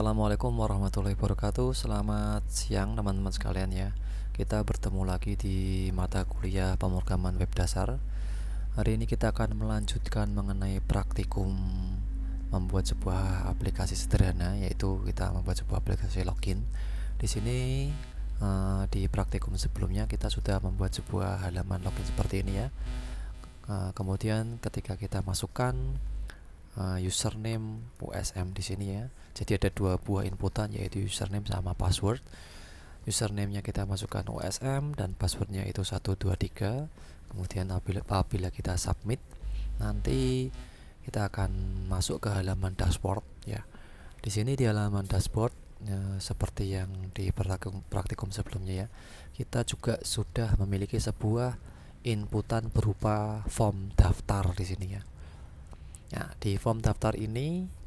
Assalamualaikum warahmatullahi wabarakatuh. Selamat siang teman-teman sekalian ya. Kita bertemu lagi di mata kuliah pemrograman web dasar. Hari ini kita akan melanjutkan mengenai praktikum membuat sebuah aplikasi sederhana, yaitu kita membuat sebuah aplikasi login. Di sini di praktikum sebelumnya kita sudah membuat sebuah halaman login seperti ini ya. Kemudian ketika kita masukkan username USM di sini ya. Jadi ada dua buah inputan, yaitu username sama password. Username-nya kita masukkan USM dan passwordnya itu 123. Kemudian apabila kita submit, nanti kita akan masuk ke halaman dashboard ya. Di sini di halaman dashboard seperti yang di praktikum sebelumnya ya, kita juga sudah memiliki sebuah inputan berupa form daftar di sini ya. Nah, di form daftar ini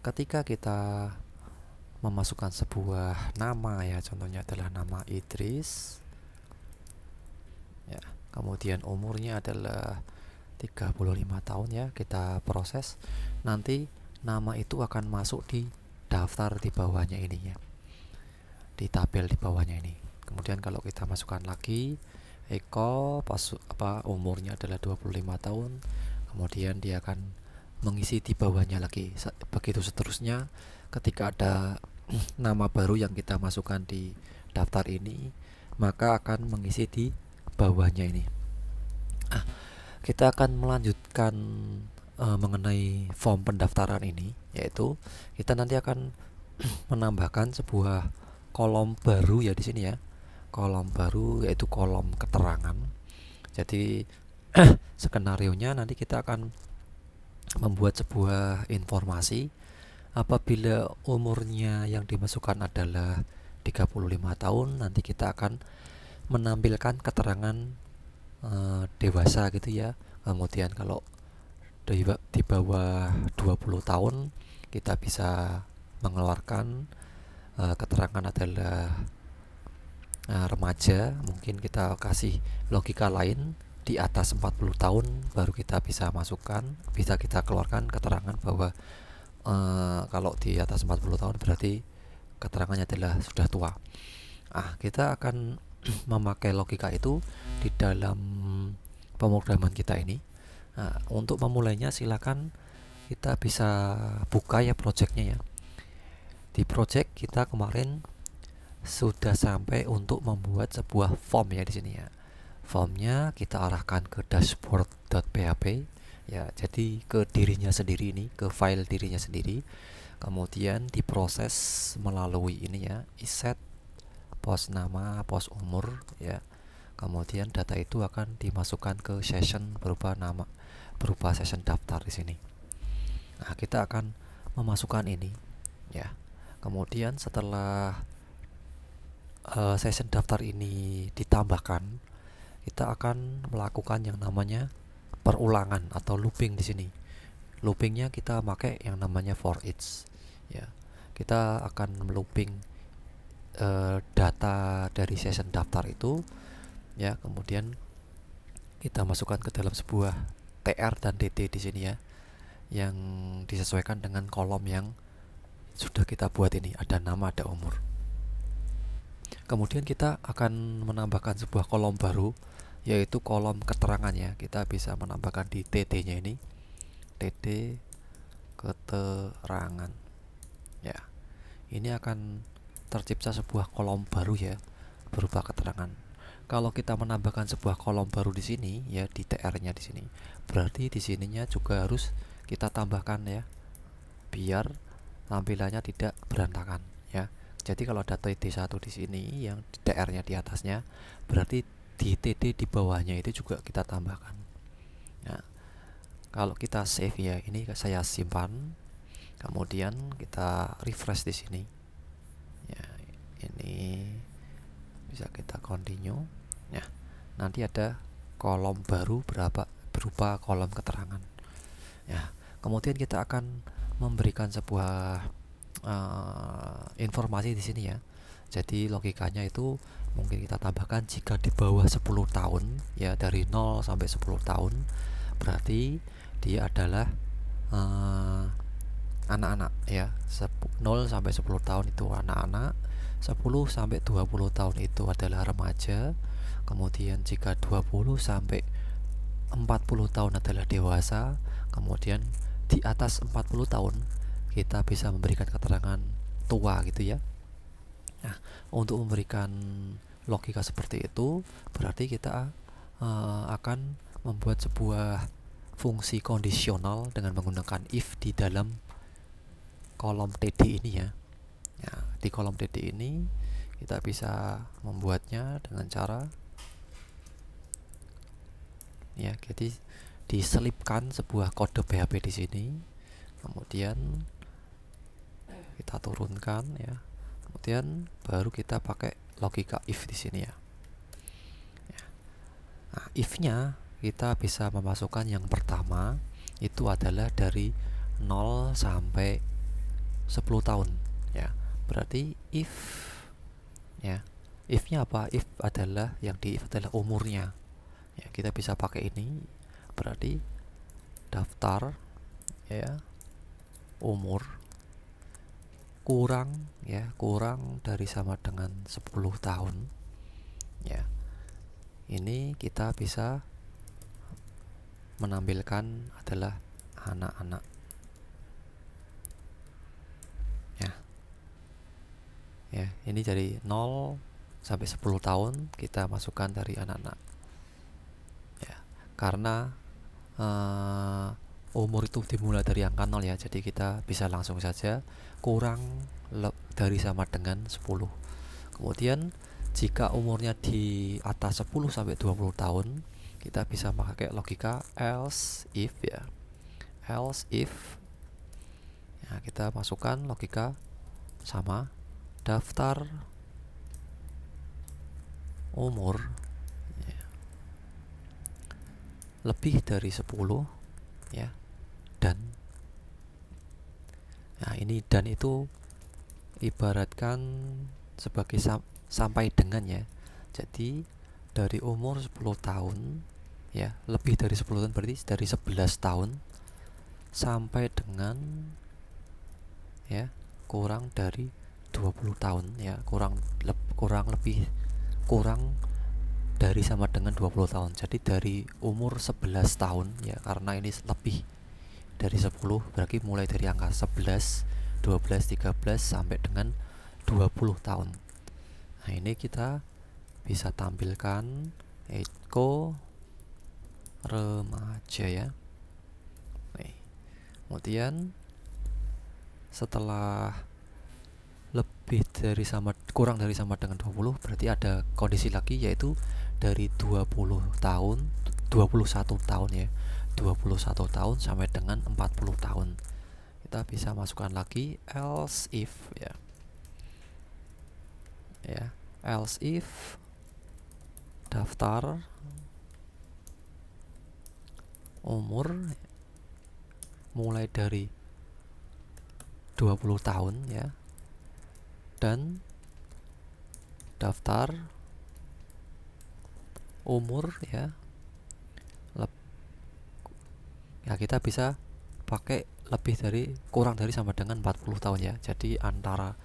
ketika kita memasukkan sebuah nama ya, contohnya adalah nama Idris ya, kemudian umurnya adalah 35 tahun ya, kita proses. Nanti nama itu akan masuk di daftar di bawahnya ini ya, di tabel di bawahnya ini. Kemudian kalau kita masukkan lagi Eko, umurnya adalah 25 tahun, kemudian dia akan mengisi di bawahnya lagi. Begitu seterusnya, ketika ada nama baru yang kita masukkan di daftar ini, maka akan mengisi di bawahnya ini. Kita akan melanjutkan mengenai form pendaftaran ini, yaitu kita nanti akan menambahkan sebuah kolom baru ya di sini ya. Kolom baru yaitu kolom keterangan. Jadi skenarionya nanti kita akan membuat sebuah informasi apabila umurnya yang dimasukkan adalah 35 tahun, nanti kita akan menampilkan keterangan dewasa gitu ya. Kemudian kalau di bawah 20 tahun kita bisa mengeluarkan keterangan adalah remaja. Mungkin kita kasih logika lain, di atas 40 tahun baru kita bisa masukkan, bisa kita keluarkan keterangan bahwa kalau di atas 40 tahun berarti keterangannya adalah sudah tua. Kita akan memakai logika itu di dalam pemrograman kita ini. Untuk memulainya silakan kita bisa buka ya projectnya ya. Di project kita kemarin sudah sampai untuk membuat sebuah form ya di sini ya. Formnya kita arahkan ke dashboard.php ya, jadi ke dirinya sendiri ini, ke file dirinya sendiri. Kemudian diproses melalui ini ya, iset post nama, post umur ya. Kemudian data itu akan dimasukkan ke session berupa nama, berupa session daftar di sini. Kita akan memasukkan ini ya. Kemudian setelah session daftar ini ditambahkan, kita akan melakukan yang namanya perulangan atau looping di sini. Loopingnya kita pakai yang namanya for each ya. Kita akan looping data dari session daftar itu ya, kemudian kita masukkan ke dalam sebuah tr dan dt di sini ya, yang disesuaikan dengan kolom yang sudah kita buat ini, ada nama, ada umur. Kemudian kita akan menambahkan sebuah kolom baru, yaitu kolom keterangan ya. Kita bisa menambahkan di TD-nya ini, TD keterangan ya. Ini akan tercipta sebuah kolom baru ya, berupa keterangan. Kalau kita menambahkan sebuah kolom baru di sini ya, di TR-nya di sini, berarti di sininya juga harus kita tambahkan ya, biar tampilannya tidak berantakan ya. Jadi kalau ada TD1 di sini yang DR-nya di atasnya, berarti di TD di bawahnya itu juga kita tambahkan. Nah, kalau kita save ya, ini saya simpan. Kemudian kita refresh di sini. Ya, ini bisa kita continue. Ya, nanti ada kolom baru berupa kolom keterangan. Ya, kemudian kita akan memberikan sebuah informasi di sini ya. Jadi logikanya itu mungkin kita tambahkan jika di bawah 10 tahun ya, dari 0 sampai 10 tahun berarti dia adalah anak-anak ya. 0 sampai 10 tahun itu anak-anak, 10 sampai 20 tahun itu adalah remaja. Kemudian jika 20 sampai 40 tahun adalah dewasa. Kemudian di atas 40 tahun kita bisa memberikan keterangan tua gitu ya. Nah, untuk memberikan logika seperti itu berarti kita akan membuat sebuah fungsi kondisional dengan menggunakan if di dalam kolom TD ini ya. Ya, di kolom TD ini kita bisa membuatnya dengan cara ya, jadi diselipkan sebuah kode PHP di sini, kemudian kita turunkan ya, kemudian baru kita pakai logika if di sini ya. Nah, if-nya kita bisa memasukkan yang pertama itu adalah dari 0 sampai 10 tahun ya. Berarti if ya, if-nya apa? If adalah yang di if adalah umurnya. Ya, kita bisa pakai ini. Berarti daftar ya, umur kurang dari sama dengan 10 tahun ya. Ini kita bisa menampilkan adalah anak-anak ya. Ini dari 0 sampai 10 tahun kita masukkan dari anak-anak ya, karena umur itu dimulai dari angka 0 ya, jadi kita bisa langsung saja kurang dari sama dengan 10. Kemudian jika umurnya di atas 10 sampai 20 tahun kita bisa pakai logika else if ya. Else if ya, kita masukkan logika sama daftar umur ya, lebih dari 10 ya, dan nah ini dan itu ibaratkan sebagai sampai dengan ya. Jadi dari umur 10 tahun ya, lebih dari 10 tahun berarti dari 11 tahun sampai dengan ya kurang dari 20 tahun ya, kurang dari sama dengan 20 tahun. Jadi dari umur 11 tahun ya, karena ini lebih dari 10 berarti mulai dari angka 11, 12, 13 sampai dengan 20 tahun. Nah, ini kita bisa tampilkan Eko remaja ya. Nih. Kemudian setelah kurang dari sama dengan 20 berarti ada kondisi lagi, yaitu dari 20 tahun 21 tahun ya, 21 tahun sampai dengan 40 tahun kita bisa masukkan lagi else if ya. Else if daftar umur mulai dari 20 tahun ya, dan daftar umur ya kita bisa pakai kurang dari sama dengan 40 tahun ya. Jadi antara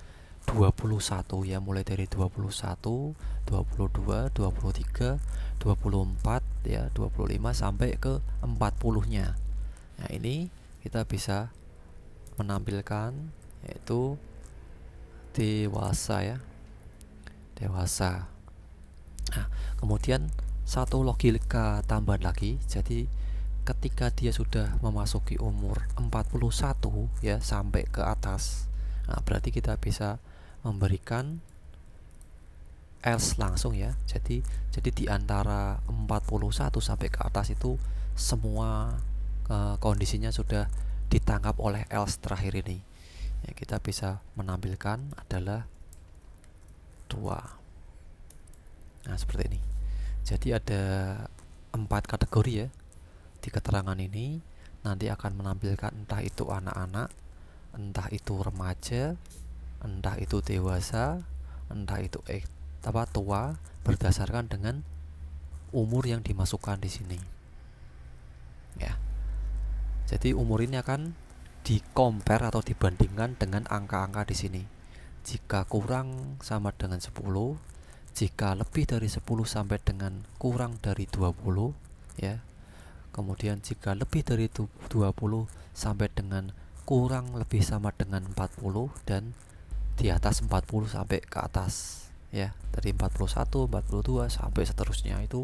21 ya, mulai dari 21, 22, 23, 24 ya, 25 sampai ke 40-nya. Nah, ini kita bisa menampilkan yaitu dewasa ya. Dewasa. Nah, kemudian satu logika tambahan lagi. Jadi ketika dia sudah memasuki umur 41 ya sampai ke atas, nah berarti kita bisa memberikan else langsung ya. Jadi di antara 41 sampai ke atas itu semua kondisinya sudah ditangkap oleh else terakhir ini. Ya, kita bisa menampilkan adalah 2. Nah, seperti ini. Jadi ada 4 kategori ya di keterangan ini. Nanti akan menampilkan entah itu anak-anak, entah itu remaja, entah itu dewasa, entah itu tua, berdasarkan dengan umur yang dimasukkan di sini. Ya. Jadi umur ini akan di compare atau dibandingkan dengan angka-angka di sini. Jika kurang sama dengan 10, jika lebih dari 10 sampai dengan kurang dari 20 ya. Kemudian jika lebih dari 20 sampai dengan kurang lebih sama dengan 40, dan di atas 40 sampai ke atas ya. Dari 41, 42 sampai seterusnya itu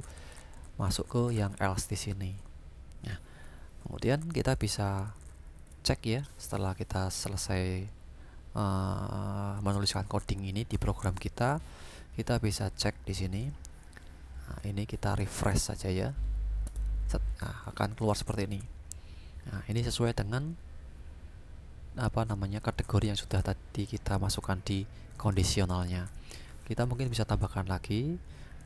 masuk ke yang else di sini. Nah, kemudian kita bisa cek ya, setelah kita selesai menuliskan coding ini di program kita bisa cek di sini. Nah, ini kita refresh saja ya. Nah, akan keluar seperti ini. Nah, ini sesuai dengan kategori yang sudah tadi kita masukkan di kondisionalnya. Kita mungkin bisa tambahkan lagi.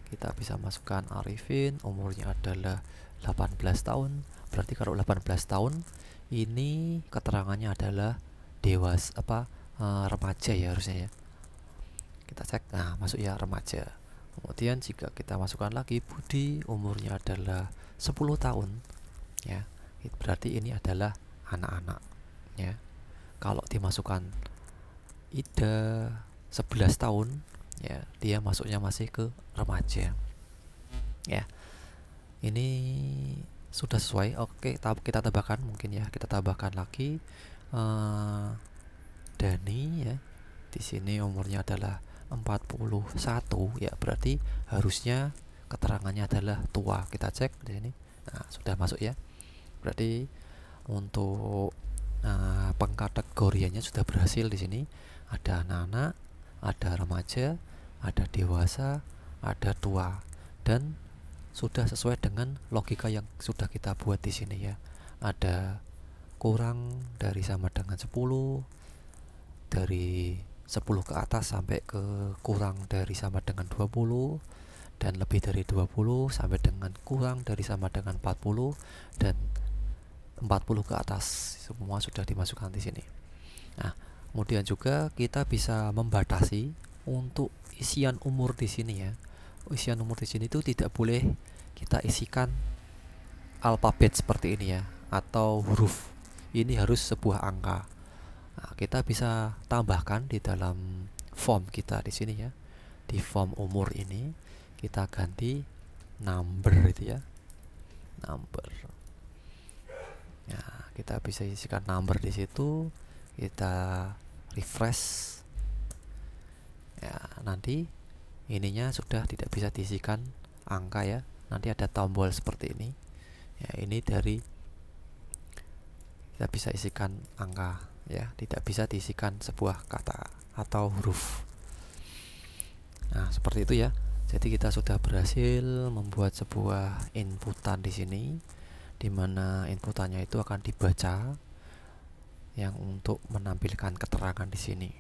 Kita bisa masukkan Arifin, umurnya adalah 18 tahun. Berarti kalau 18 tahun ini keterangannya adalah remaja ya harusnya ya. Kita cek, nah masuk ya remaja. Kemudian jika kita masukkan lagi Budi, umurnya adalah 10 tahun ya, berarti ini adalah anak-anak ya. Kalau dimasukkan Ida 11 tahun ya, dia masuknya masih ke remaja ya. Ini sudah sesuai. Oke, kita tambahkan mungkin ya, kita tambahkan lagi Dani ya. Di sini umurnya adalah 41 ya, berarti harusnya keterangannya adalah tua. Kita cek di sini. Nah, sudah masuk ya. Berarti untuk pengkategoriannya sudah berhasil di sini. Ada anak-anak, ada remaja, ada dewasa, ada tua, dan sudah sesuai dengan logika yang sudah kita buat di sini ya. Ada kurang dari sama dengan 10, dari 10 ke atas sampai ke kurang dari sama dengan 20, dan lebih dari 20 sampai dengan kurang dari sama dengan 40, dan 40 ke atas. Semua sudah dimasukkan di sini. Nah, kemudian juga kita bisa membatasi untuk isian umur di sini ya. Isian umur di sini itu tidak boleh kita isikan alfabet seperti ini ya, atau huruf. Ini harus sebuah angka. Nah, kita bisa tambahkan di dalam form kita di sini ya. Di form umur ini kita ganti number itu ya. Number. Nah, kita bisa isikan number di situ. Kita refresh. Ya, nanti ininya sudah tidak bisa diisikan angka ya. Nanti ada tombol seperti ini. Ya, ini dari kita bisa isikan angka ya, tidak bisa diisikan sebuah kata atau huruf. Nah, seperti itu ya. Jadi kita sudah berhasil membuat sebuah inputan di sini, di mana inputannya itu akan dibaca yang untuk menampilkan keterangan di sini.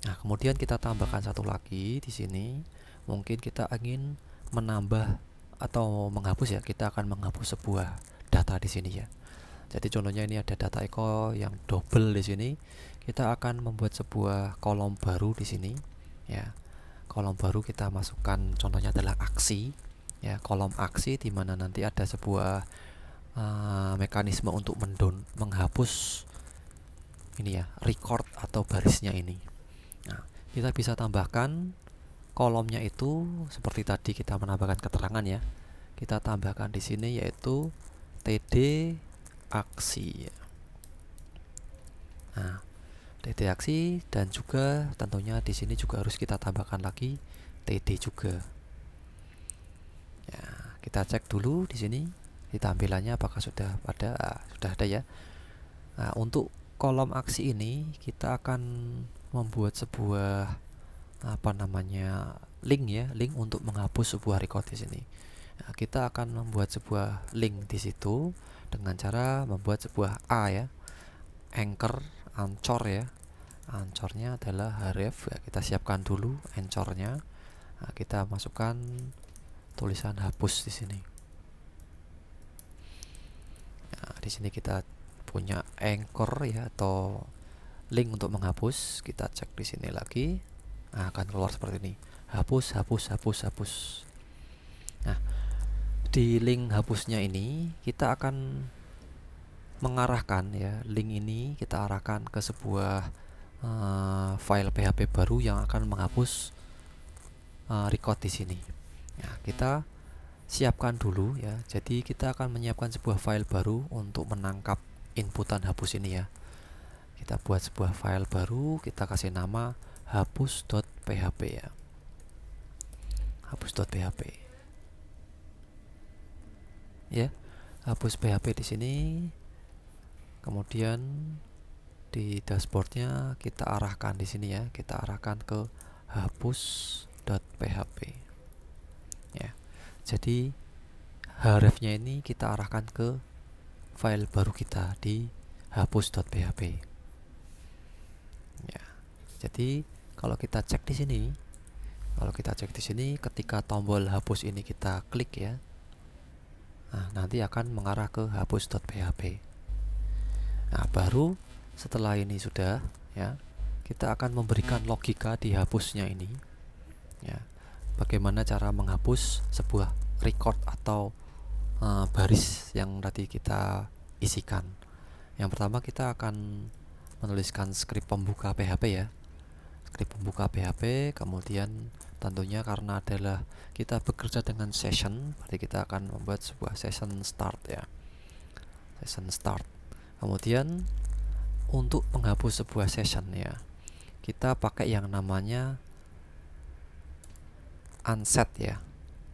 Nah, kemudian kita tambahkan satu lagi di sini. Mungkin kita ingin menambah atau menghapus ya. Kita akan menghapus sebuah data di sini ya. Jadi contohnya ini ada data Eko yang double di sini. Kita akan membuat sebuah kolom baru di sini ya. Kolom baru kita masukkan, contohnya adalah aksi ya. Kolom aksi di mana nanti ada sebuah mekanisme untuk menghapus ini ya, record atau barisnya ini. Nah, kita bisa tambahkan kolomnya itu seperti tadi kita menambahkan keterangan ya. Kita tambahkan di sini yaitu TD aksi. Nah, TD aksi, dan juga tentunya di sini juga harus kita tambahkan lagi TD juga. Ya, kita cek dulu di sini di tampilannya apakah sudah ada. Sudah ada ya. Nah, untuk kolom aksi ini kita akan membuat sebuah link ya, link untuk menghapus sebuah record di sini. Nah, kita akan membuat sebuah link di situ dengan cara membuat sebuah ya, ancor ya. Ancornya adalah href ya, kita siapkan dulu ancornya. Nah, kita masukkan tulisan hapus di sini. Nah, di sini kita punya anchor ya, atau link untuk menghapus. Kita cek di sini lagi. Nah, akan keluar seperti ini. Hapus. Nah, di link hapusnya ini kita akan mengarahkan ya, link ini kita arahkan ke sebuah file PHP baru yang akan menghapus record di sini. Nah, kita siapkan dulu ya. Jadi kita akan menyiapkan sebuah file baru untuk menangkap inputan hapus ini ya. Kita buat sebuah file baru, kita kasih nama hapus.php ya. Hapus.php. Ya. Hapus PHP di sini. Kemudian di dashboardnya kita arahkan di sini ya, kita arahkan ke hapus.php ya. Jadi href-nya ini kita arahkan ke file baru kita di hapus.php ya. Jadi kalau kita cek di sini, ketika tombol hapus ini kita klik ya, nah nanti akan mengarah ke hapus.php. Nah, baru setelah ini sudah ya, kita akan memberikan logika di hapusnya ini ya. Bagaimana cara menghapus sebuah record atau baris yang tadi kita isikan. Yang pertama kita akan menuliskan skrip pembuka PHP ya. Skrip pembuka PHP, kemudian tentunya karena adalah kita bekerja dengan session, berarti kita akan membuat sebuah session start ya. Session start. Kemudian untuk menghapus sebuah session ya, kita pakai yang namanya unset ya.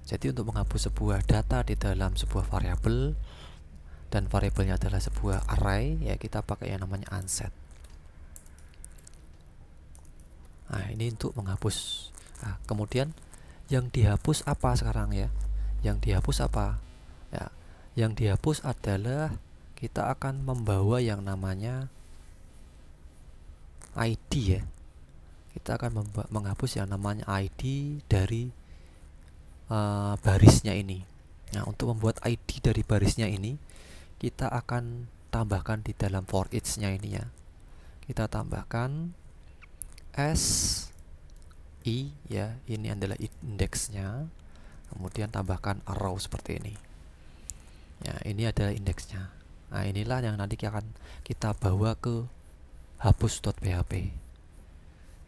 Jadi untuk menghapus sebuah data di dalam sebuah variabel dan variabelnya adalah sebuah array ya, kita pakai yang namanya unset. Nah, ini untuk menghapus. Nah, kemudian yang dihapus apa sekarang ya? Yang dihapus apa? Ya, yang dihapus adalah kita akan membawa yang namanya ID ya. Kita akan menghapus yang namanya ID dari barisnya ini. Nah, untuk membuat ID dari barisnya ini, kita akan tambahkan di dalam for each-nya ini ya. Kita tambahkan s i ya, ini adalah indeksnya. Kemudian tambahkan arrow seperti ini. Ya, ini adalah indeksnya. Nah, inilah yang nanti akan kita bawa ke hapus.php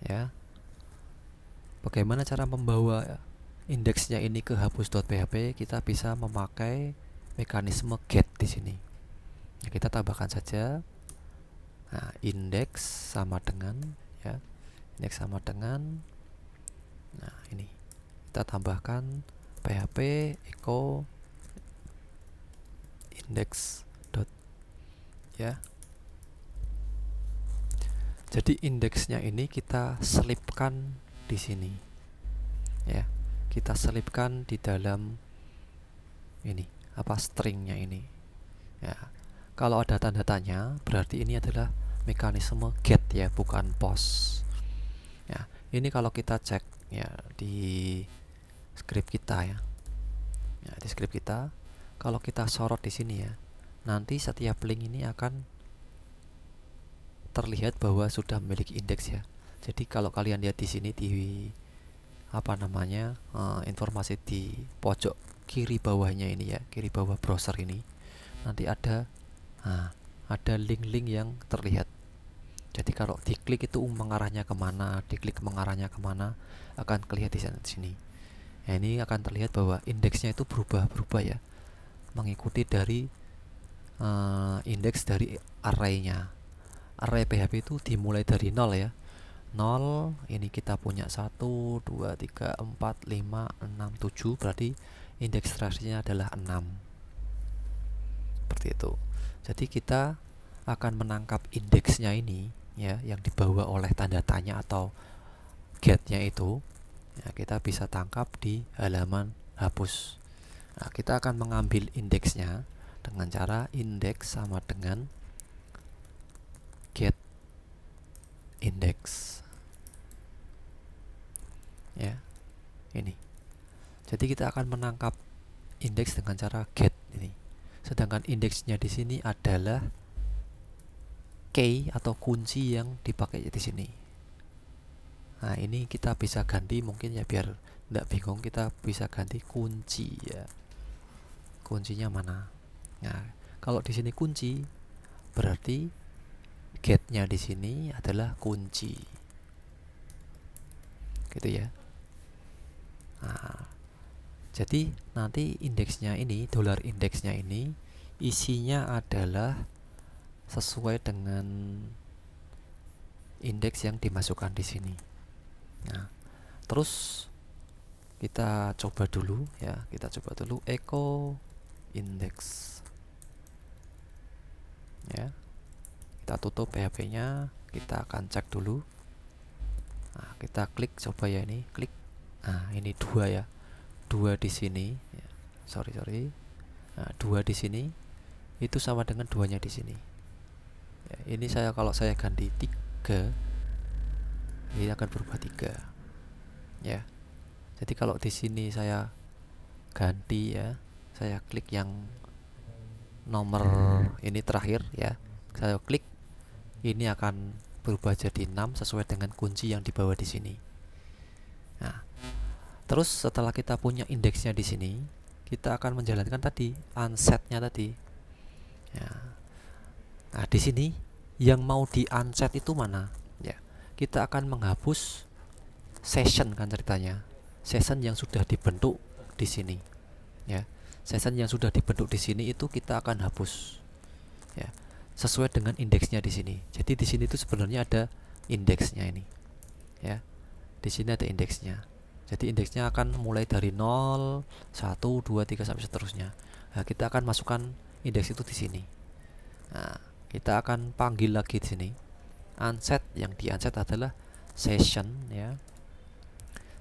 ya. Bagaimana cara membawa indeksnya ini ke hapus.php? Kita bisa memakai mekanisme get di sini ya, kita tambahkan saja. Nah, indeks sama dengan ya, indeks sama dengan, nah ini kita tambahkan php echo index dot ya. Jadi indeksnya ini kita selipkan di sini ya, kita selipkan di dalam ini apa, stringnya ini ya. Kalau ada tanda tanya berarti ini adalah mekanisme get ya, bukan post ya. Ini kalau kita cek ya di script kita ya, di script kita, kalau kita sorot di sini ya, nanti setiap link ini akan terlihat bahwa sudah memiliki indeks ya. Jadi kalau kalian lihat di sini di apa namanya informasi di pojok kiri bawahnya ini ya, kiri bawah browser ini, nanti ada link-link yang terlihat. Jadi kalau diklik itu mengarahnya kemana, diklik mengarahnya kemana, akan kelihatan di sini. Nah, ini akan terlihat bahwa indeksnya itu berubah-berubah ya, mengikuti dari indeks dari array-nya. Array PHP itu dimulai dari 0 ya. 0 ini kita punya 1, 2, 3, 4, 5, 6, 7, berarti indeks terakhirnya adalah 6. Seperti itu. Jadi kita akan menangkap indeksnya ini ya, yang dibawa oleh tanda tanya atau getnya itu ya, kita bisa tangkap di halaman hapus. Nah, kita akan mengambil indeksnya dengan cara indeks sama dengan get index ya, ini. Jadi kita akan menangkap indeks dengan cara get ini. Sedangkan indeksnya di sini adalah key atau kunci yang dipakai di sini. Nah, ini kita bisa ganti mungkin ya, biar tidak bingung, kita bisa ganti kunci ya. Kuncinya mana? Nah, kalau di sini kunci, berarti get-nya di sini adalah kunci. Gitu ya. Nah, jadi nanti indeksnya ini, dollar indeksnya ini isinya adalah sesuai dengan indeks yang dimasukkan di sini. Nah, terus kita coba dulu ya, kita coba dulu echo index ya. Kita tutup PHP-nya, kita akan cek dulu. Nah, kita klik coba ya, ini klik. Nah, ini 2 ya. 2 di sini ya. Sorry. Nah, 2 di sini itu sama dengan 2-nya di sini. Ya, ini kalau saya ganti 3, ini akan berubah 3. Ya. Jadi kalau di sini saya ganti ya, saya klik yang nomor ini terakhir ya. Saya klik, ini akan berubah jadi 6 sesuai dengan kunci yang dibawa di sini. Nah, terus setelah kita punya indeksnya di sini, kita akan menjalankan tadi unset-nya tadi. Ya. Nah, di sini yang mau di unset itu mana? Ya, kita akan menghapus session kan ceritanya. Session yang sudah dibentuk di sini. Ya, session yang sudah dibentuk di sini itu kita akan hapus. Ya, sesuai dengan indeksnya di sini. Jadi di sini itu sebenarnya ada indeksnya ini. Ya. Di sini ada indeksnya. Jadi indeksnya akan mulai dari 0, 1, 2, 3 sampai seterusnya. Nah, kita akan masukkan indeks itu di sini. Nah, kita akan panggil lagi di sini. Unset, yang di unset adalah session ya.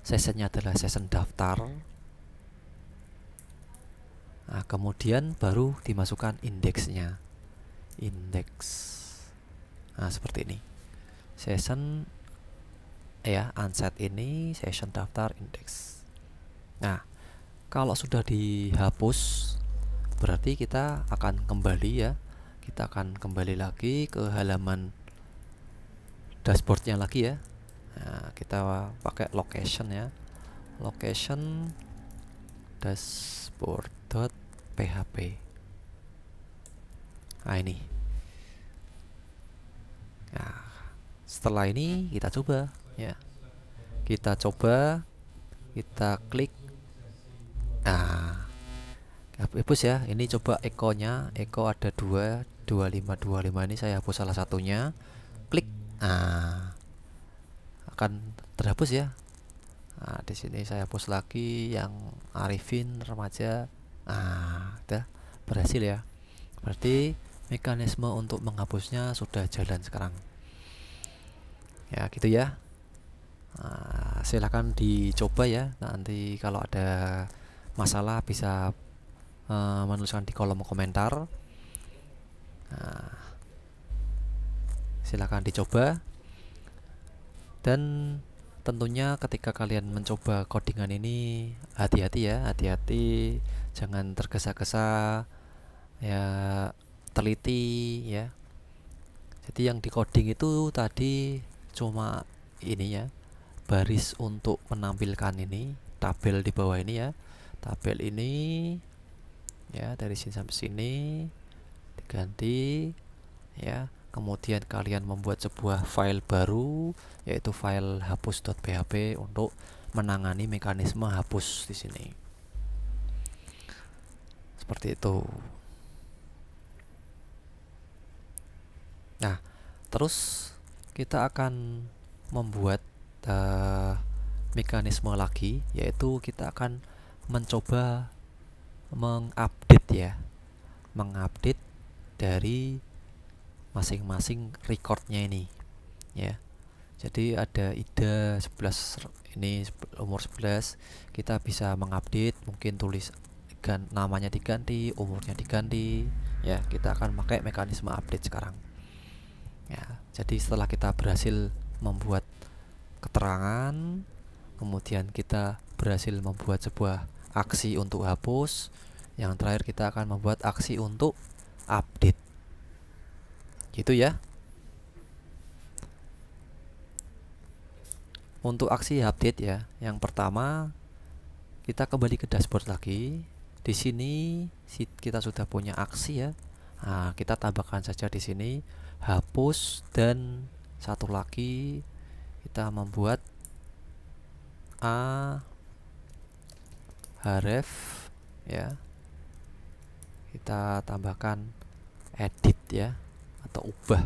Sessionnya adalah session daftar. Nah, kemudian baru dimasukkan indeksnya. Indeks. Nah, seperti ini. Session ya, unset ini session daftar indeks. Nah, kalau sudah dihapus berarti kita akan kembali ya. Kita akan kembali lagi ke halaman dashboardnya lagi ya. Nah, kita pakai location ya. Location dashboard.php. Nah, ini. Nah, setelah ini kita coba ya. Kita coba, kita klik. Nah, hapus ya. Ini coba echo-nya. Echo ada 2, 25 ini saya hapus salah satunya. Klik. Nah, akan terhapus ya. Nah, di sini saya hapus lagi yang Arifin remaja. Nah, udah berhasil ya. Berarti mekanisme untuk menghapusnya sudah jalan sekarang. Ya, gitu ya. Nah, silahkan dicoba ya. Nanti kalau ada masalah bisa menuliskan di kolom komentar. Nah, silahkan dicoba. Dan tentunya ketika kalian mencoba codingan ini hati-hati ya, hati-hati, jangan tergesa-gesa ya, teliti ya. Jadi yang di coding itu tadi cuma ini ya, baris untuk menampilkan ini, tabel di bawah ini ya, tabel ini ya, dari sini sampai sini diganti ya. Kemudian kalian membuat sebuah file baru, yaitu file hapus.php untuk menangani mekanisme hapus di sini. Seperti itu. Nah, terus kita akan membuat mekanisme lagi, yaitu kita akan mencoba mengupdate ya, mengupdate dari masing-masing recordnya ini ya. Jadi ada IDA 11 ini umur 11, kita bisa mengupdate, mungkin tulis namanya diganti, umurnya diganti ya. Kita akan pakai mekanisme update sekarang ya. Jadi setelah kita berhasil membuat keterangan, kemudian kita berhasil membuat sebuah aksi untuk hapus, yang terakhir kita akan membuat aksi untuk update. Gitu ya. Untuk aksi update ya, yang pertama kita kembali ke dashboard lagi. Di sini kita sudah punya aksi ya. Nah, kita tambahkan saja di sini hapus, dan satu lagi kita membuat a href ya. Kita tambahkan edit ya, atau ubah.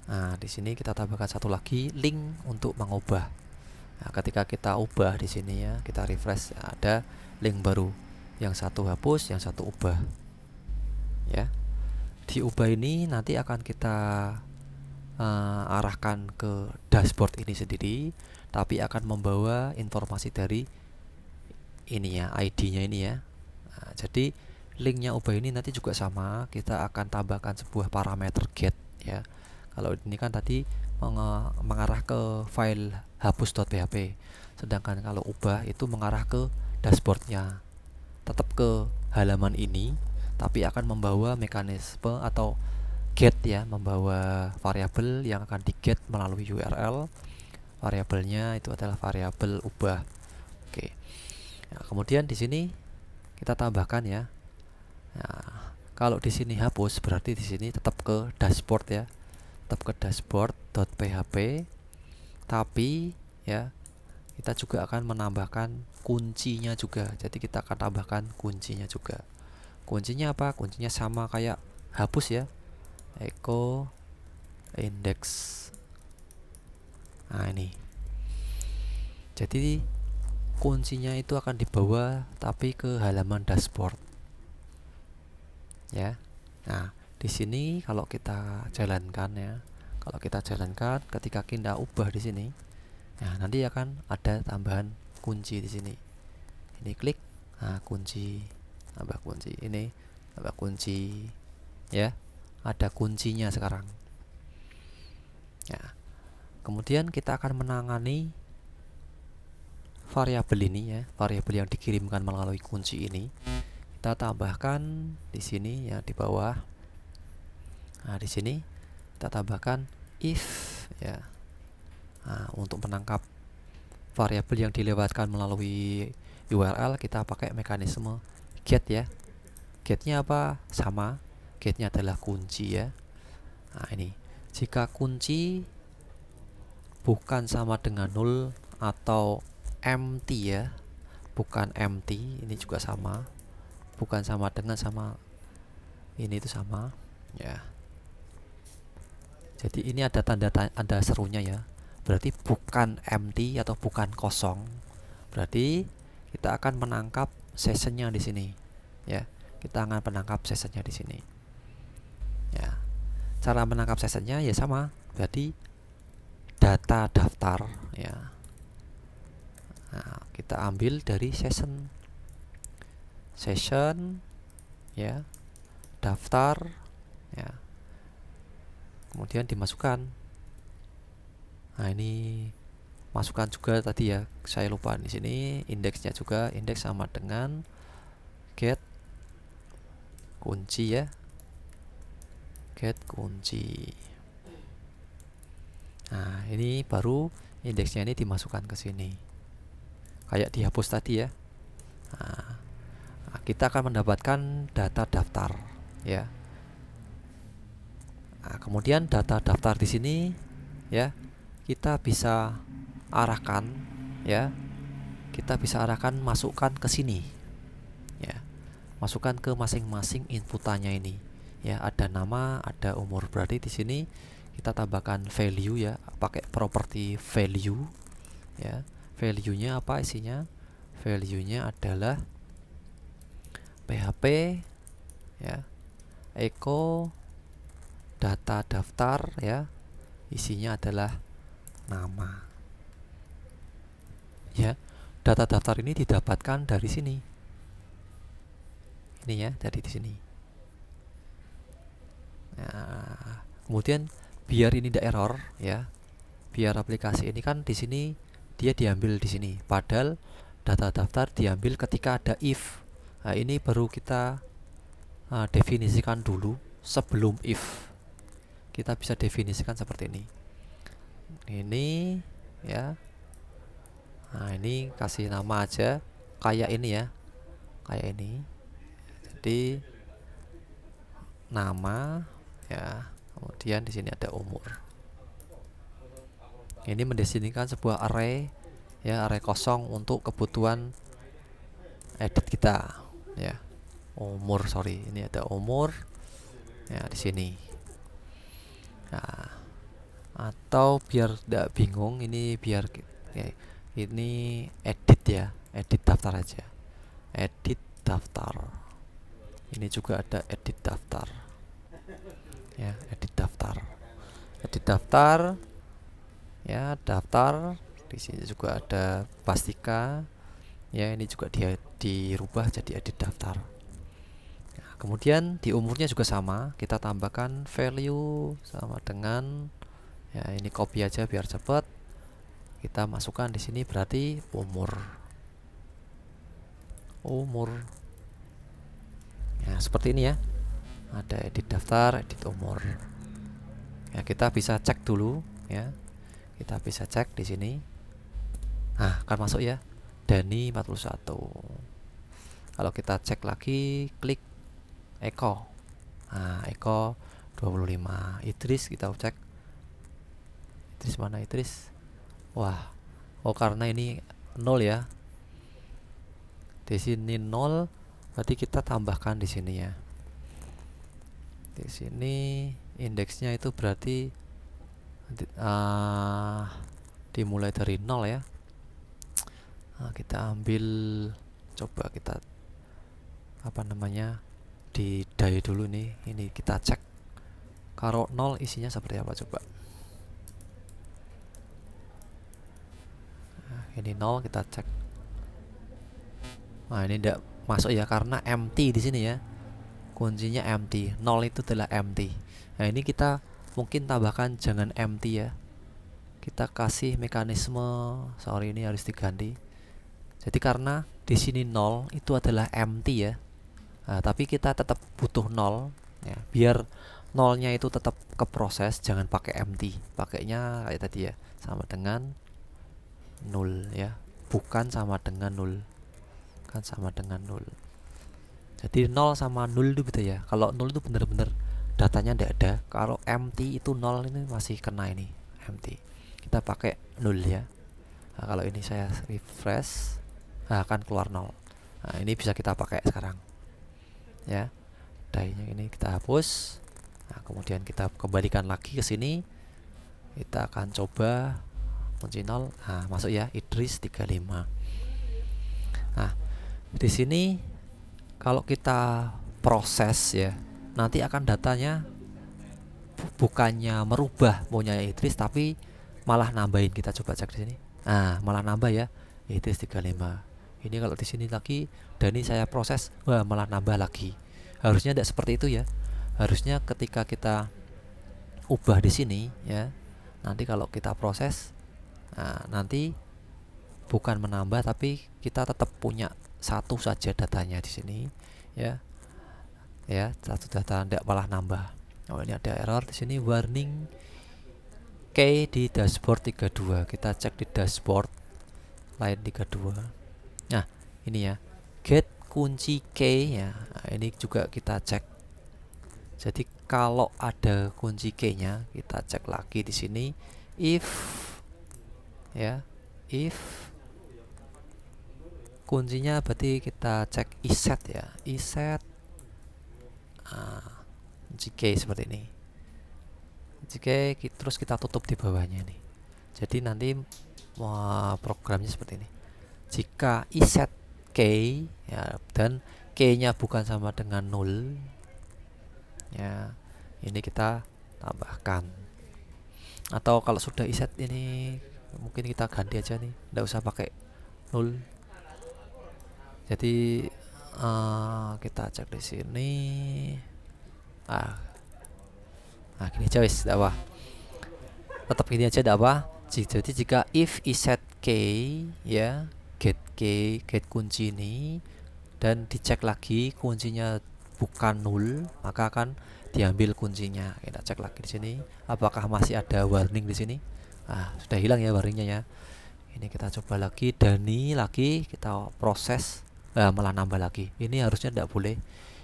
Nah, di sini kita tambahkan satu lagi link untuk mengubah. Nah, ketika kita ubah di sini ya, kita refresh, ada link baru. Yang satu hapus, yang satu ubah. Ya. Diubah ini nanti akan kita arahkan ke dashboard ini sendiri, tapi akan membawa informasi dari ini ya, ID-nya ini ya. Nah, jadi linknya ubah ini nanti juga sama, kita akan tambahkan sebuah parameter get ya. Kalau ini kan tadi mengarah ke file hapus.php, sedangkan kalau ubah itu mengarah ke dashboardnya, tetap ke halaman ini, tapi akan membawa mekanisme atau get ya, membawa variabel yang akan di get melalui URL. Variabelnya itu adalah variabel ubah. Oke. Nah, kemudian di sini kita tambahkan ya. Nah, kalau di sini hapus berarti di sini tetap ke dashboard ya, tetap ke dashboard.php, tapi ya kita juga akan menambahkan kuncinya juga. Jadi kita akan tambahkan kuncinya juga. Kuncinya apa? Kuncinya sama kayak hapus ya, echo index. Nah, ini jadi kuncinya itu akan dibawa tapi ke halaman dashboard ya. Nah, di sini kalau kita jalankan ya, kalau kita jalankan ketika kita ubah di sini, nah nanti akan ada tambahan kunci di sini. Ini klik, nah kunci, tambah kunci, ini tambah kunci ya, ada kuncinya sekarang ya. Kemudian kita akan menangani variabel ini ya, variabel yang dikirimkan melalui kunci ini. Kita tambahkan di sini ya, di bawah. Nah, di sini kita tambahkan if ya. Nah, untuk menangkap variabel yang dilewatkan melalui URL, kita pakai mekanisme get ya. Getnya apa? Sama, getnya adalah kunci ya. Nah, ini jika kunci bukan sama dengan 0 atau empty ya, bukan empty, ini juga sama, bukan sama dengan, sama ini itu sama ya. Jadi ini ada tanda serunya ya, berarti bukan empty atau bukan kosong, berarti kita akan menangkap sessionnya di sini ya. Kita akan menangkap sessionnya di sini ya. Cara menangkap sessionnya ya sama, berarti data daftar ya. Nah, kita ambil dari session ya, daftar ya, kemudian dimasukkan. Nah, ini masukkan juga tadi ya, saya lupa di sini indeksnya juga, indeks sama dengan get kunci ya, get kunci. Nah, ini baru indeksnya ini dimasukkan ke sini kayak dihapus tadi ya. Nah, kita akan mendapatkan data daftar ya. Nah, kemudian data daftar di sini ya, kita bisa arahkan ya, kita bisa arahkan, masukkan ke sini ya, masukkan ke masing-masing inputannya ini ya. Ada nama, ada umur, berarti di sini kita tambahkan value ya, pakai properti value ya. Value-nya apa isinya? Value-nya adalah PHP ya, echo data daftar ya, isinya adalah nama ya. Data daftar ini didapatkan dari sini, ini ya, dari di sini. Nah, kemudian biar ini tidak error ya, biar aplikasi ini kan di sini dia diambil di sini, padahal data daftar diambil ketika ada if. Nah, ini baru kita definisikan dulu sebelum if. Kita bisa definisikan seperti ini. Ini ya. Nah, ini kasih nama aja kayak ini ya. kayak ini. Jadi nama ya, kemudian di sini ada umur. Ini mendefinisikan sebuah array ya, array kosong untuk kebutuhan edit kita ya. Umur, sorry, ini ada umur ya di sini. Nah, atau biar tidak bingung, ini biar ya, ini edit ya, edit daftar aja, edit daftar. Ini juga ada edit daftar ya, edit daftar, edit daftar ya, daftar. Di sini juga ada pastika ya, ini juga dia dirubah jadi edit daftar. Nah, kemudian di umurnya juga sama, kita tambahkan value sama dengan ya, ini copy aja biar cepat. Kita masukkan di sini berarti umur. Ya, seperti ini ya. Ada edit daftar, edit umur. Ya, kita bisa cek dulu ya. Kita bisa cek di sini. Nah, akan masuk ya. Dani 41. Kalau kita cek lagi, klik Eko. Nah, Eko 25. Idris kita cek. Idris mana Idris? Wah. Oh, karena ini 0 ya. Di sini 0, berarti kita tambahkan di sini ya. Di sini indeksnya itu berarti dimulai dari 0 ya. Nah, kita ambil, coba kita di die dulu nih. Ini kita cek kalau 0 isinya seperti apa coba. Nah, ini 0 kita cek. Nah, ini tidak masuk ya karena empty di sini ya. Kuncinya empty. 0 itu adalah empty. Nah, ini kita mungkin tambahkan jangan empty ya. Kita kasih mekanisme, sorry ini harus diganti. Jadi karena di sini 0 itu adalah empty ya. Nah, tapi kita tetap butuh 0 ya, biar 0-nya itu tetap keproses, jangan pakai empty. Pakainya kayak tadi ya, sama dengan 0 ya, bukan sama dengan 0. Kan sama dengan 0. Jadi 0 sama 0 itu beda ya. Kalau 0 itu benar-benar datanya tidak ada. Kalau empty itu 0 ini masih kena ini, empty. Kita pakai 0 ya. Nah, kalau ini saya refresh, nah, akan keluar 0. Nah, ini bisa kita pakai sekarang ya. Die-nya ini kita hapus. Nah, kemudian kita kembalikan lagi ke sini. Kita akan coba kunci 0. Nah, masuk ya, Idris 35. Nah, di sini kalau kita proses ya, nanti akan datanya bukannya merubah punya Idris, tapi malah nambahin. Kita coba cek di sini. Nah, malah nambah ya, Idris 35. Ini kalau di sini lagi, dan ini saya proses, wah malah nambah lagi. Harusnya tidak seperti itu ya. Harusnya ketika kita ubah di sini ya, nanti kalau kita proses, nah, nanti bukan menambah, tapi kita tetap punya satu saja datanya di sini ya. Ya, satu data, tidak malah nambah. Oh, ini ada error di sini, warning key di dashboard 32. Kita cek di dashboard line 32. Nah, ini ya, get kunci key ya. Nah, ini juga kita cek. Jadi kalau ada kunci key-nya, kita cek lagi di sini, if ya, if kuncinya berarti kita cek iset ya, iset kunci key seperti ini. Kunci key, terus kita tutup di bawahnya nih. Jadi nanti programnya seperti ini. Jika iset key ya, dan key-nya bukan sama dengan 0 ya, ini kita tambahkan. Atau kalau sudah iset ini, mungkin kita ganti aja nih, tidak usah pakai 0. Jadi kita cek di sini. Nah, gini aja wis, tidak apa. Tetap gini aja, tidak apa. Jadi jika if iset key ya, get key, get kunci ini, dan dicek lagi kuncinya bukan 0, maka akan diambil kuncinya. Kita cek lagi di sini, apakah masih ada warning di sini. Sudah hilang ya warningnya ya. Ini kita coba lagi, Dani lagi, kita proses. malah nambah lagi. Ini harusnya tidak boleh.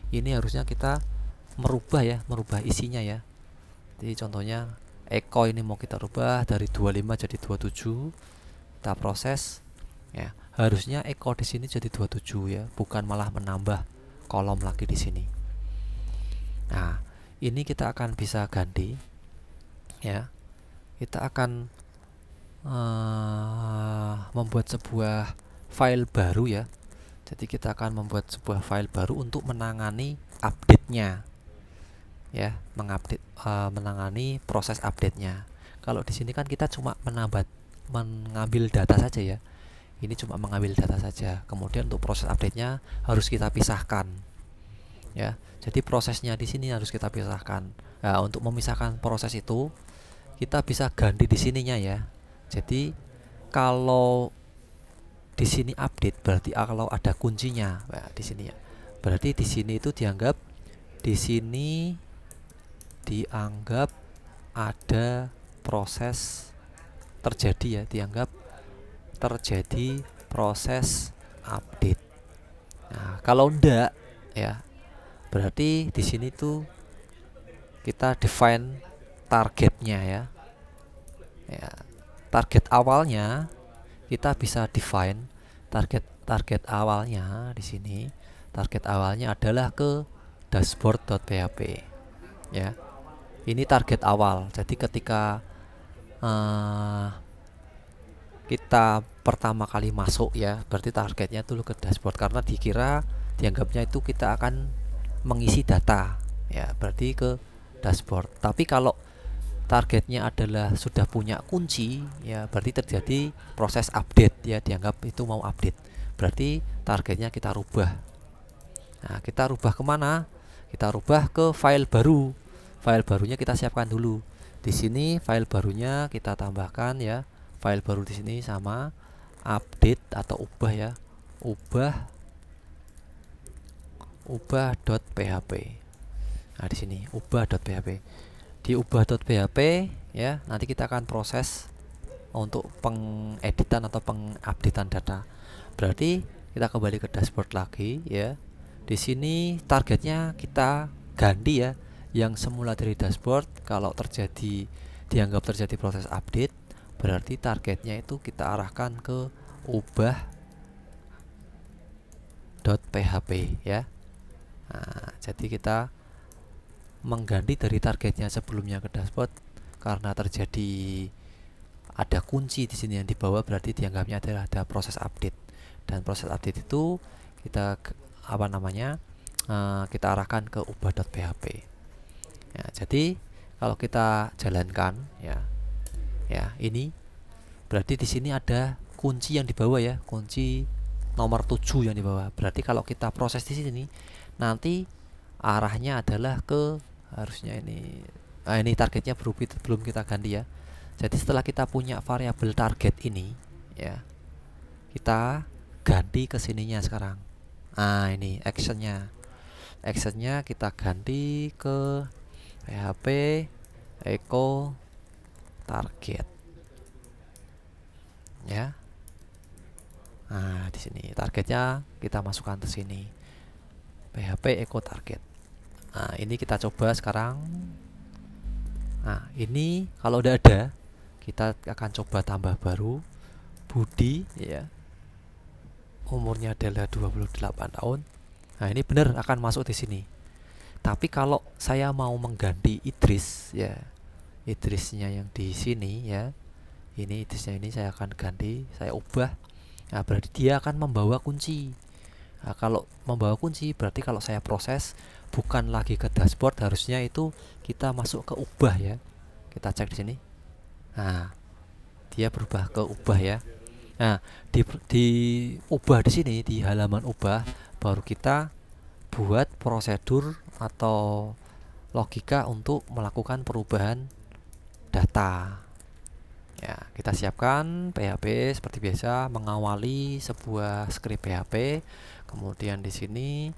Ini harusnya kita merubah ya, merubah isinya ya. Jadi contohnya Eko ini mau kita rubah dari 25 jadi 27. Kita proses ya. Harusnya Eko di sini jadi 27 ya, bukan malah menambah kolom lagi di sini. Nah, ini kita akan bisa ganti ya. Kita akan membuat sebuah file baru ya. Jadi kita akan membuat sebuah file baru untuk menangani update-nya ya, menangani proses update-nya. Kalau di sini kan kita cuma mengambil data saja ya. Ini cuma mengambil data saja. Kemudian untuk proses update-nya harus kita pisahkan ya. Jadi prosesnya di sini harus kita pisahkan. Nah, untuk memisahkan proses itu kita bisa ganti di sininya ya. Jadi kalau di sini update berarti kalau ada kuncinya. Nah, di sini ya. Berarti di sini itu dianggap ada proses terjadi ya, dianggap terjadi proses update. Nah, kalau enggak ya, berarti di sini tuh kita define targetnya ya. Ya, target awalnya kita bisa define target awalnya di sini. Target awalnya adalah ke dashboard.php ya. Ini target awal. Jadi ketika kita pertama kali masuk ya, berarti targetnya dulu ke dashboard karena dianggapnya itu kita akan mengisi data ya, berarti ke dashboard. Tapi kalau targetnya adalah sudah punya kunci ya, berarti terjadi proses update ya, dianggap itu mau update, berarti targetnya kita rubah. Nah, kita rubah kemana? Kita rubah ke file baru. File barunya kita siapkan dulu. Di sini file barunya kita tambahkan ya. File baru di sini sama update atau ubah ya. Ubah.php. Nah, di sini ubah.php. Di ubah.php ya, nanti kita akan proses untuk pengeditan atau pengupdatean data. Berarti kita kembali ke dashboard lagi ya. Di sini targetnya kita ganti ya, yang semula dari dashboard kalau dianggap terjadi proses update, berarti targetnya itu kita arahkan ke ubah.php ya. Nah, jadi kita mengganti dari targetnya sebelumnya ke dashboard karena terjadi ada kunci di sini yang dibawa, berarti dianggapnya adalah ada proses update. Dan proses update itu kita kita arahkan ke ubah.php ya. Jadi kalau kita jalankan ya, ini berarti di sini ada kunci yang dibawa ya, kunci nomor 7 yang dibawa. Berarti kalau kita proses di sini nanti arahnya adalah ke, harusnya ini targetnya belum kita ganti ya. Jadi setelah kita punya variabel target ini ya, kita ganti ke sininya sekarang. Nah, ini actionnya kita ganti ke php echo target ya. Nah, di sini targetnya kita masukkan ke sini, php echo target. Nah, ini kita coba sekarang. Nah, ini kalau udah ada, kita akan coba tambah baru Budi ya, umurnya adalah 28 tahun. Nah, ini benar akan masuk di sini. Tapi kalau saya mau mengganti Idris ya, Idrisnya yang di sini ya, ini Idrisnya ini saya akan ganti, saya ubah. Nah, berarti dia akan membawa kunci. Nah, kalau membawa kunci berarti kalau saya proses bukan lagi ke dashboard, harusnya itu kita masuk ke ubah ya. Kita cek di sini. Nah, dia berubah ke ubah ya. Nah, di ubah di sini, di halaman ubah, baru kita buat prosedur atau logika untuk melakukan perubahan data. Ya, kita siapkan PHP seperti biasa, mengawali sebuah script PHP. Kemudian di sini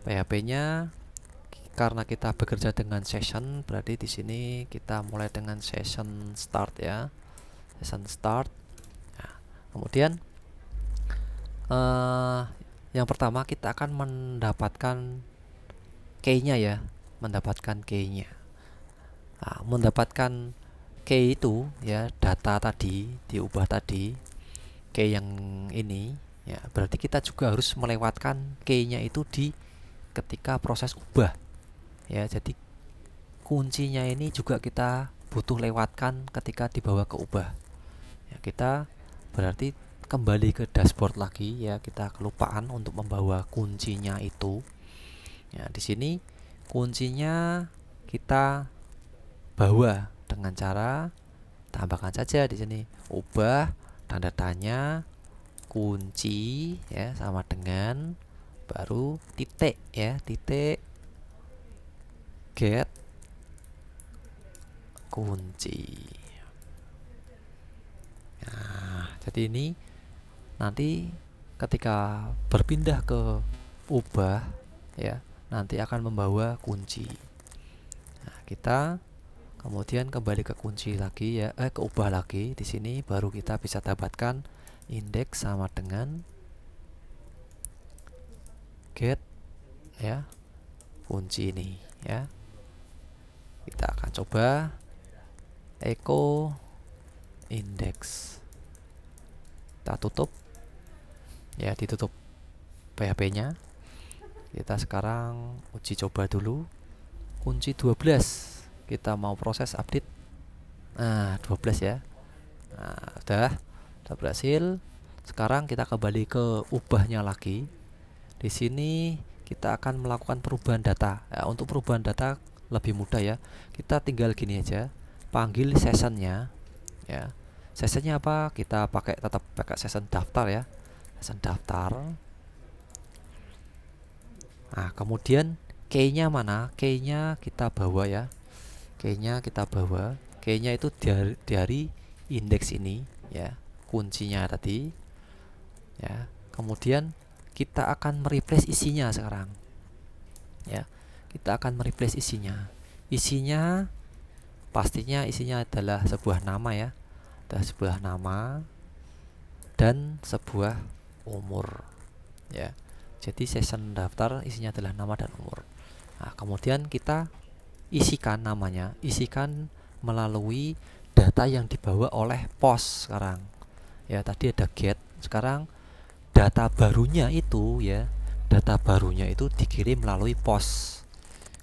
PHP-nya, karena kita bekerja dengan session, berarti di sini kita mulai dengan session start ya. Session start. Nah, kemudian Yang pertama kita akan mendapatkan key-nya ya, mendapatkan key-nya. Nah, mendapatkan key itu ya, data tadi diubah tadi, key yang ini ya, berarti kita juga harus melewatkan key-nya itu di ketika proses ubah ya. Jadi kuncinya ini juga kita butuh lewatkan ketika dibawa ke ubah ya. Kita berarti kembali ke dashboard lagi ya, kita kelupaan untuk membawa kuncinya itu ya. Di sini kuncinya kita bawa dengan cara tambahkan saja di sini ubah tanda tanya kunci ya, sama dengan baru titik ya, titik get kunci. Nah, jadi ini nanti ketika berpindah ke ubah ya, nanti akan membawa kunci. Nah, kita kemudian kembali ke kunci lagi ya, ke ubah lagi. Di sini baru kita bisa dapatkan indeks sama dengan get ya, kunci ini ya. Kita akan coba echo index. Kita tutup ya, ditutup PHP-nya. Kita sekarang uji coba dulu kunci 12. Kita mau proses update. Nah, 12 ya. Nah, udah berhasil. Sekarang kita kembali ke ubahnya lagi. Di sini kita akan melakukan perubahan data. Ya, untuk perubahan data lebih mudah ya. Kita tinggal gini aja, panggil sessionnya ya. Sessionnya apa? Kita tetap pakai session daftar ya. Session daftar. Nah, kemudian key-nya mana? Key-nya kita bawa ya. Key-nya kita bawa. Key-nya itu dari indeks ini ya, kuncinya tadi ya. Kemudian kita akan mereplace isinya sekarang ya. Kita akan mereplace isinya. Isinya pastinya isinya adalah sebuah nama ya. Ada sebuah nama dan sebuah umur ya. Jadi session daftar isinya adalah nama dan umur. Nah, kemudian kita isikan namanya, isikan melalui data yang dibawa oleh post sekarang. Ya, tadi ada get, sekarang data barunya itu ya, data barunya itu dikirim melalui post.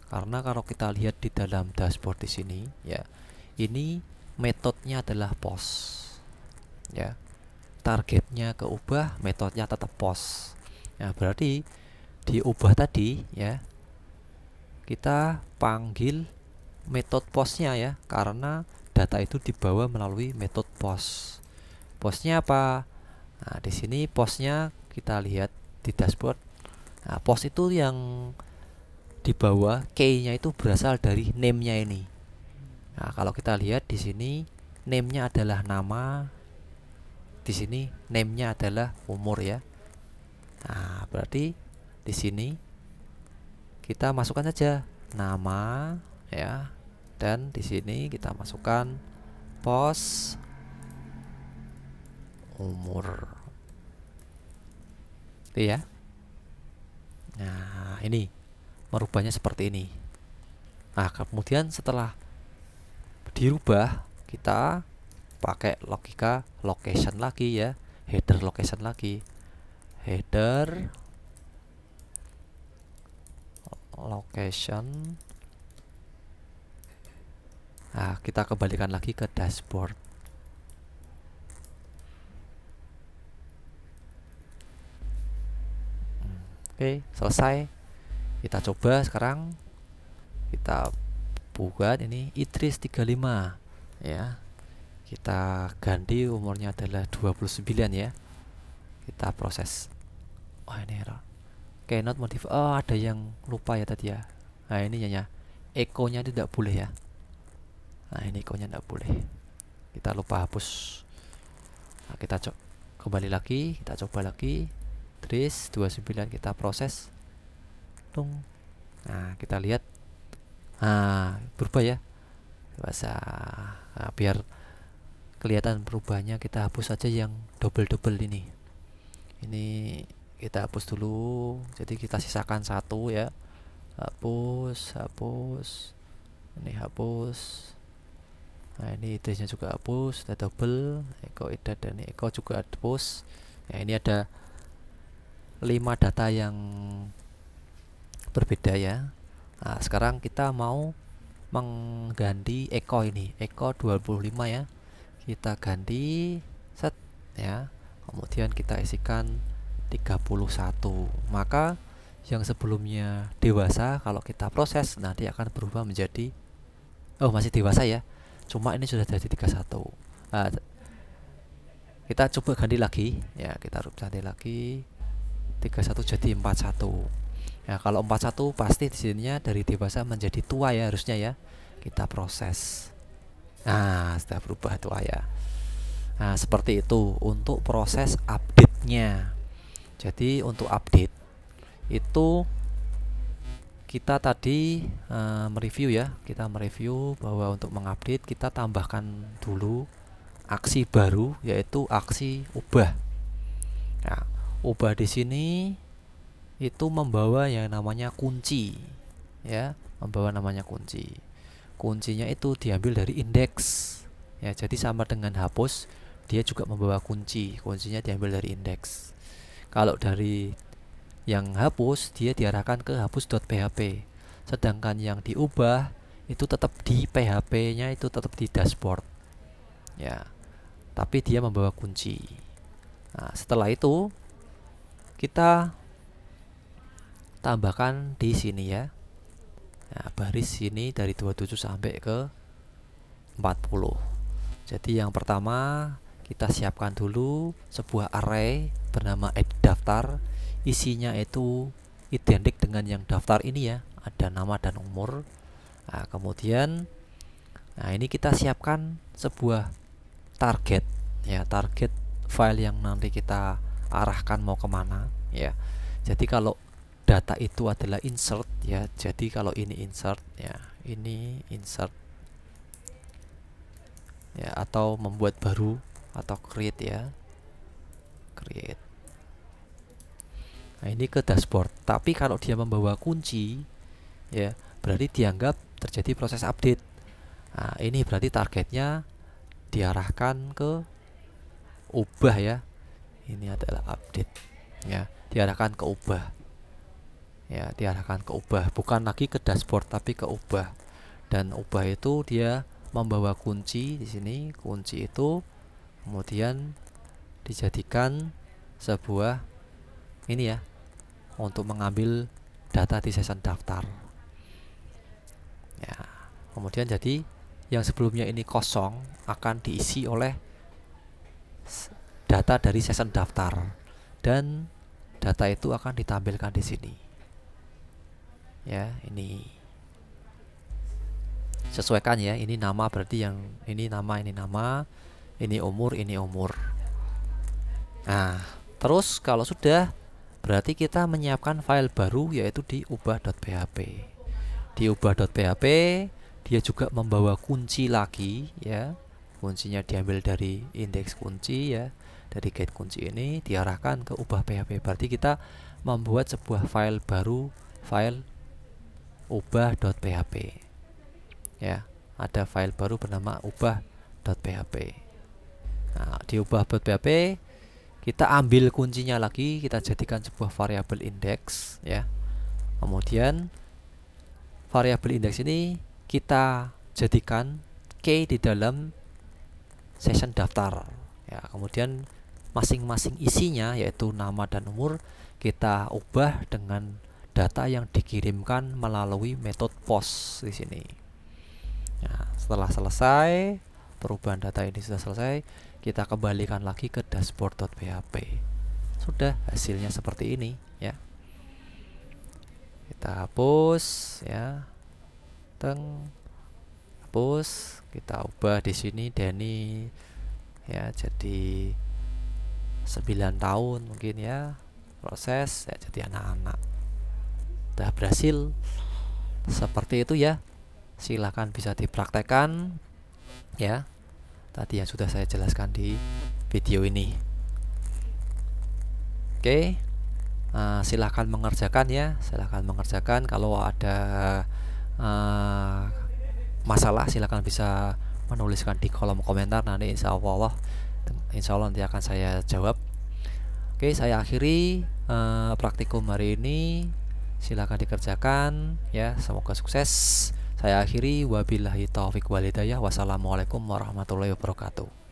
Karena kalau kita lihat di dalam dashboard di sini ya, ini metodenya adalah post. Ya. Targetnya keubah, metodenya tetap post. Ya, berarti diubah tadi ya, kita panggil metode postnya ya, karena data itu dibawa melalui metode post. Postnya apa? Nah, di sini postnya kita lihat di dashboard. Nah, post itu yang dibawa key-nya itu berasal dari name-nya ini. Nah, kalau kita lihat di sini name-nya adalah nama, di sini name-nya adalah umur ya. Nah, berarti di sini kita masukkan saja nama ya, dan di sini kita masukkan post umur. Itu ya. Nah, ini merubahnya seperti ini. Nah, kemudian setelah dirubah, kita pakai logika location lagi ya, header location lagi, header location. Nah, kita kembalikan lagi ke dashboard. Oke, selesai. Kita coba sekarang. Kita buat ini Idris 35 ya. Kita ganti umurnya adalah 29 ya. Kita proses. Oh, ini error. Cannot modify. Oh, ada yang lupa ya tadi ya. Nah, ini ya. Echo-nya tidak boleh ya. Nah, ini echo-nya tidak boleh. Kita lupa hapus. Nah, kita kembali lagi, kita coba lagi. Idris 29 kita proses. Tung. Nah, kita lihat. Nah, berubah ya. Bahasa. Nah, biar kelihatan perubahannya, kita hapus saja yang double ini. Ini kita hapus dulu, jadi kita sisakan satu ya. Hapus, ini hapus. Nah ini idenya juga hapus, udah double. Eko ida dan Eko juga hapus. Nah ini ada 5 data yang berbeda ya. Nah sekarang kita mau mengganti Eko ini, Eko 25 ya. Kita ganti set ya. Kemudian kita isikan 31. Maka yang sebelumnya dewasa kalau kita proses nanti akan berubah menjadi masih dewasa ya. Cuma ini sudah jadi 31. Nah, kita coba ganti lagi ya, kita ganti lagi 31 jadi 41. Ya, kalau 41 pasti di sininya dari dewasa menjadi tua ya harusnya ya. Kita proses. Nah, sudah berubah tua ya. Nah, seperti itu untuk proses update-nya. Jadi untuk update itu kita tadi mereview ya. Kita mereview bahwa untuk mengupdate kita tambahkan dulu aksi baru yaitu aksi ubah. Nah, ubah di sini itu membawa yang namanya kunci ya, membawa namanya kunci. Kuncinya itu diambil dari indeks ya, jadi sama dengan hapus, dia juga membawa kunci. Kuncinya diambil dari indeks. Kalau dari yang hapus dia diarahkan ke hapus.php, sedangkan yang diubah itu tetap di PHP-nya, itu tetap di dashboard ya, tapi dia membawa kunci. Nah, setelah itu kita tambahkan di sini ya. Nah, baris sini dari 27 sampai ke 40. Jadi yang pertama kita siapkan dulu sebuah array bernama edit daftar. Isinya itu identik dengan yang daftar ini ya, ada nama dan umur. Nah, kemudian ini kita siapkan sebuah target ya, target file yang nanti kita arahkan mau kemana ya. Jadi kalau data itu adalah insert ya, jadi kalau ini insert ya, ini insert ya, atau membuat baru atau create ya, create. Nah ini ke dashboard. Tapi kalau dia membawa kunci ya, berarti dianggap terjadi proses update. Nah ini berarti targetnya diarahkan ke ubah ya. Ini adalah update ya, diarahkan ke ubah ya, diarahkan ke ubah, bukan lagi ke dashboard tapi ke ubah. Dan ubah itu dia membawa kunci di sini. Kunci itu kemudian dijadikan sebuah ini ya, untuk mengambil data di session daftar ya. Kemudian jadi yang sebelumnya ini kosong akan diisi oleh data dari session daftar, dan data itu akan ditampilkan di sini ya. Ini sesuaikan ya, ini nama berarti yang ini nama, ini umur, ini umur. Nah terus kalau sudah, berarti kita menyiapkan file baru yaitu di ubah.php. Di ubah.php dia juga membawa kunci lagi ya. Kuncinya diambil dari indeks kunci ya, dari get kunci ini diarahkan ke ubah.php. Berarti kita membuat sebuah file baru, file ubah.php ya. Ada file baru bernama ubah.php. Nah, di ubah.php kita ambil kuncinya lagi, kita jadikan sebuah variabel indeks ya. Kemudian variabel indeks ini kita jadikan key di dalam session daftar ya. Kemudian masing-masing isinya yaitu nama dan umur kita ubah dengan data yang dikirimkan melalui metode post di sini. Nah, setelah selesai perubahan data ini sudah selesai, kita kembalikan lagi ke dashboard.php. Sudah, hasilnya seperti ini ya. Kita hapus ya, hapus. Kita ubah di sini Denny ya jadi 9 tahun mungkin ya, proses ya jadi anak-anak. Sudah berhasil seperti itu ya. Silahkan bisa dipraktekkan ya, tadi yang sudah saya jelaskan di video ini. Oke, Silahkan mengerjakan ya, silahkan mengerjakan. Kalau ada uh, masalah silahkan bisa menuliskan di kolom komentar, nanti insya Allah nanti akan saya jawab. Oke, saya akhiri praktikum hari ini. Silahkan dikerjakan ya, semoga sukses. Saya akhiri, wabillahi taufik walhidayah. Wassalamualaikum warahmatullahi wabarakatuh.